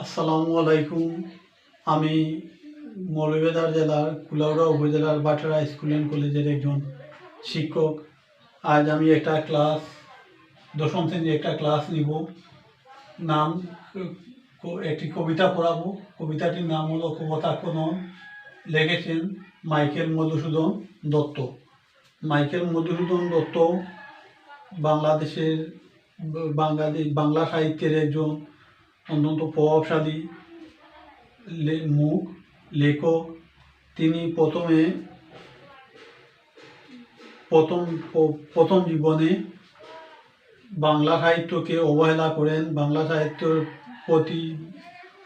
আসসালামু আলাইকুম। আমি মৌলভীবাজার জেলার কুলাউড়া উপজেলার বাটারা স্কুল অ্যান্ড কলেজের একজন শিক্ষক। আজ আমি একটা ক্লাস, দশম শ্রেণীর একটা ক্লাস নিব। নাম একটি কবিতা পড়াবো। কবিতাটির নাম হলো কপোতাক্ষ নদ। লিখেছেন মাইকেল মধুসূদন দত্ত। মাইকেল মধুসূদন দত্ত বাংলাদেশের বাংলা সাহিত্যের একজন অত্যন্ত প্রভাবশালী লেখক। তিনি প্রথম জীবনে বাংলা সাহিত্যকে অবহেলা করেন, বাংলা সাহিত্যের প্রতি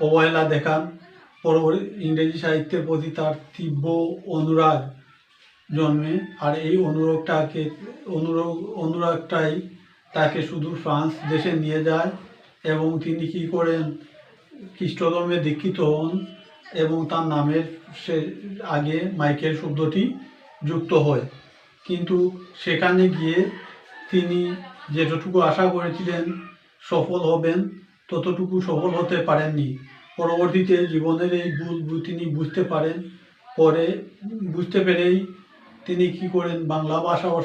অবহেলা দেখান। পরবর্তী ইংরেজি সাহিত্যের প্রতি তার তীব্র অনুরাগ জন্মে। আর এই অনুরাগটাই তাকে সুদূর ফ্রান্স দেশে নিয়ে যায় এবং তিনি কী করেন, খ্রিস্টধর্মে দীক্ষিত হন এবং তার নামের আগে মাইকেল শব্দটি যুক্ত হয়। কিন্তু সেখানে গিয়ে তিনি যেতটুকু আশা করেছিলেন সফল হবেন, ততটুকু সফল হতে পারেননি। পরবর্তীতে জীবনের এই ভুল তিনি বুঝতে পেরেই তিনি কী করেন, বাংলা ভাষা ও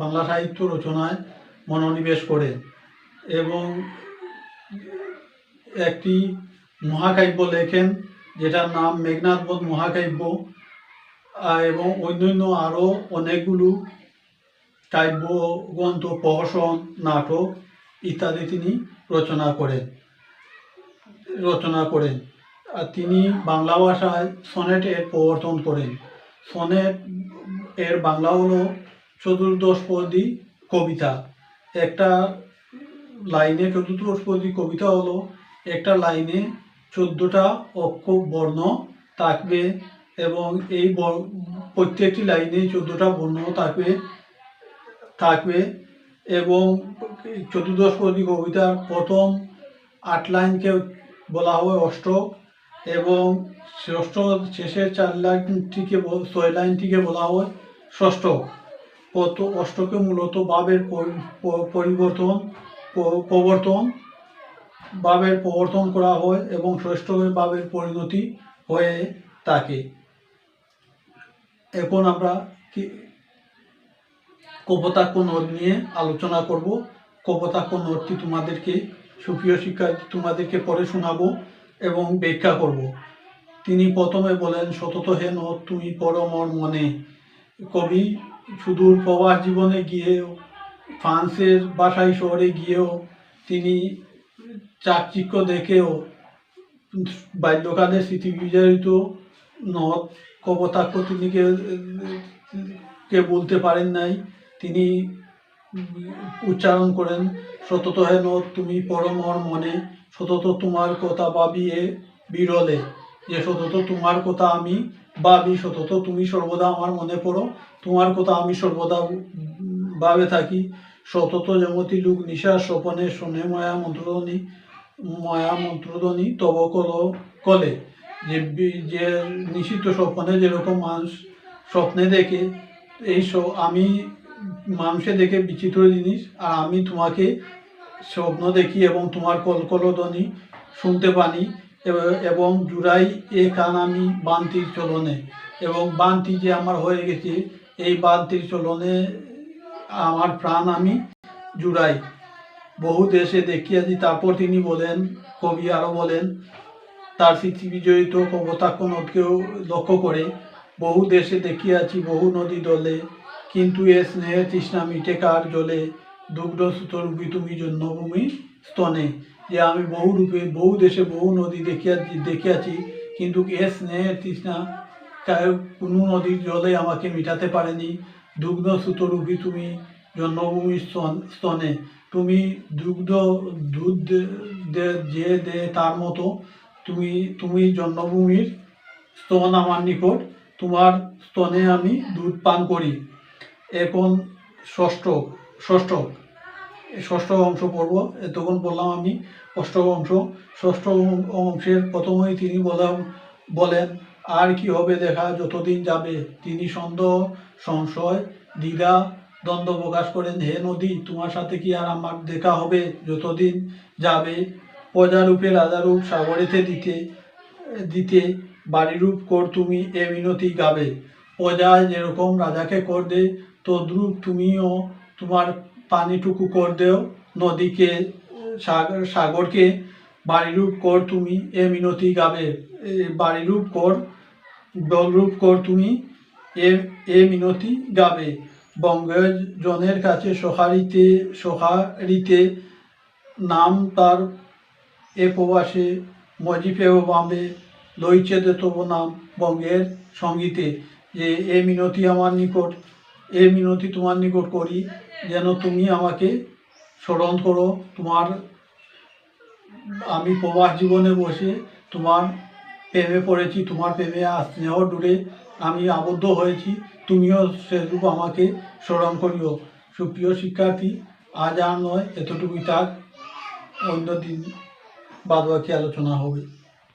বাংলা সাহিত্য রচনায় মনোনিবেশ করেন এবং একটি মহাকাব্য লেখেন যেটার নাম মেঘনাদবধ মহাকাব্য, এবং অন্যান্য আরও অনেকগুলো কাব্যগ্রন্থ, প্রহসন, নাটক ইত্যাদি তিনি রচনা করেন। আর তিনি বাংলা ভাষায় সনেট এর প্রবর্তন করেন। সনেট এর বাংলা হলো চতুর্দশপদী কবিতা। একটা লাইনে চতুর্দশপদী কবিতা হলো একটা লাইনে 14টা অক্ষর বর্ণ থাকবে এবং এই প্রত্যেকটি লাইনে 14টা বর্ণ থাকবে এবং চতুর্দশপদী কবিতার প্রথম 8 লাইনকে বলা হয় অষ্টক এবং শেষের 6 লাইনটিকে বলা হয় ষষ্ঠক। অষ্টকে মূলত ভাবের প্রবর্তন করা হয় এবং ষষ্ঠকে ভাবের পরিণতি হয়ে থাকে। এখন আমরা কপোতাক্ষ নদ নিয়ে আলোচনা করব। কপোতাক্ষ নদটি সুপ্রিয় শিক্ষার্থী তোমাদেরকে পড়ে শোনাবো এবং ব্যাখ্যা করব। তিনি প্রথমে বলেন, সতত হে নদ তুমি পড়ো মোর মনে। কবি সুদূর প্রবাস জীবনে গিয়েও, ফ্রান্সের বাসাই শহরে গিয়েও, তিনি চাকচিক্য দেখেও বাল্যকালের স্মৃতি বিজড়িত নদ কপোতাক্ষ তিনি বলতে পারেন নাই। তিনি উচ্চারণ করেন, সতত হে নদ তুমি পড়ো মোর মনে। সতত তোমার কথা ভাবি এ বিরলে। যে সতত তোমার কথা আমি ভাবি, সতত তুমি সর্বদা আমার মনে পড়ো, তোমার কথা আমি সর্বদা ভাবে থাকি। সতত যেমতি লোক নিশার স্বপনে শোনে মায়া মন্ত্রধ্বনি তব কলে। যে নিষিদ্ধ স্বপ্নে যেরকম মানুষ স্বপ্নে দেখে, আমি মানুষে দেখে বিচিত্র জিনিস, আর আমি তোমাকে স্বপ্ন দেখি এবং তোমার কলকলধ্বনি শুনতে পানি এবং জুড়াই এ কান আমি বান্তির চলনে। এবং বান্তি যে আমার হয়ে গেছে, এই বান্তির চলনে আমার প্রাণ আমি জুড়াই। বহু দেশে দেখিয়াছি। তারপর তিনি বলেন, কবি আরও বলেন, তার স্মৃতি বিজড়িত কপোতাক্ষ নদকেও লক্ষ্য করে, বহু দেশে দেখিয়াছি বহু নদী দলে, কিন্তু এ স্নেহের তৃষ্ণা মিটে কার জলে। দুগ্ধ সুতরূপী তুমি জন্মভূমি স্তনে। যে আমি বহু দেশে বহু নদী দেখিয়াছি, কিন্তু এ স্নেহের তৃষ্ণা কোনো নদীর জলে আমাকে মিটাতে পারেনি। দুগ্ধ সুতরূপী তুমি জন্মভূমি স্তনে। তুমি দুধ যে দে তার মতো, তুমি জন্মভূমির স্তন আমার নিকট, তোমার স্তনে আমি দুধ পান করি। এখন ষষ্ঠ অংশ পড়ব। এতক্ষণ বললাম আমি অষ্টম অংশ। ষষ্ঠ অংশের প্রথমেই তিনি বলেন, আর কি হবে দেখা যতদিন যাবে। তিনি সন্দেহ, সংশয়, দ্বিধা, দ্বন্দ্ব প্রকাশ করেন। হে নদী, তোমার সাথে কি আর আমার দেখা হবে যতদিন যাবে। প্রজারূপে রাজারূপ সাগরেতে দিতে দিতে বাড়িরূপ কর তুমি এ মিনতি গাবে। প্রজায় যেরকম রাজাকে কর দে, তদ্রূপ তুমিও তোমার পানিটুকু কর দেও নদীকে, সাগরকে বাড়িরূপ কর তুমি এ মিনতি গাবে। বাড়িরূপ কর, বলরূপ কর তুমি এ মিনতি গাবে। বঙ্গের জনের কাছে সহারিতে নাম তার এ প্রবাসে মজিপেও বামে লইছে দে তব নাম বঙ্গের সঙ্গীতে। যে এ মিনতি আমার নিকট, এ মিনতি তোমার নিকট করি, যেন তুমি আমাকে স্মরণ করো। আমি প্রবাস জীবনে বসে তোমার প্রেমে পড়েছি, তোমার প্রেমে স্নেহ ডুরে আমি আবদ্ধ হয়েছি, তুমিও সেরূপ আমাকে স্মরণ করিও। সুপ্রিয় শিক্ষার্থী, আজ আর নয়, এতটুকুই থাক, অন্য দিন বাদবাকি আলোচনা হবে।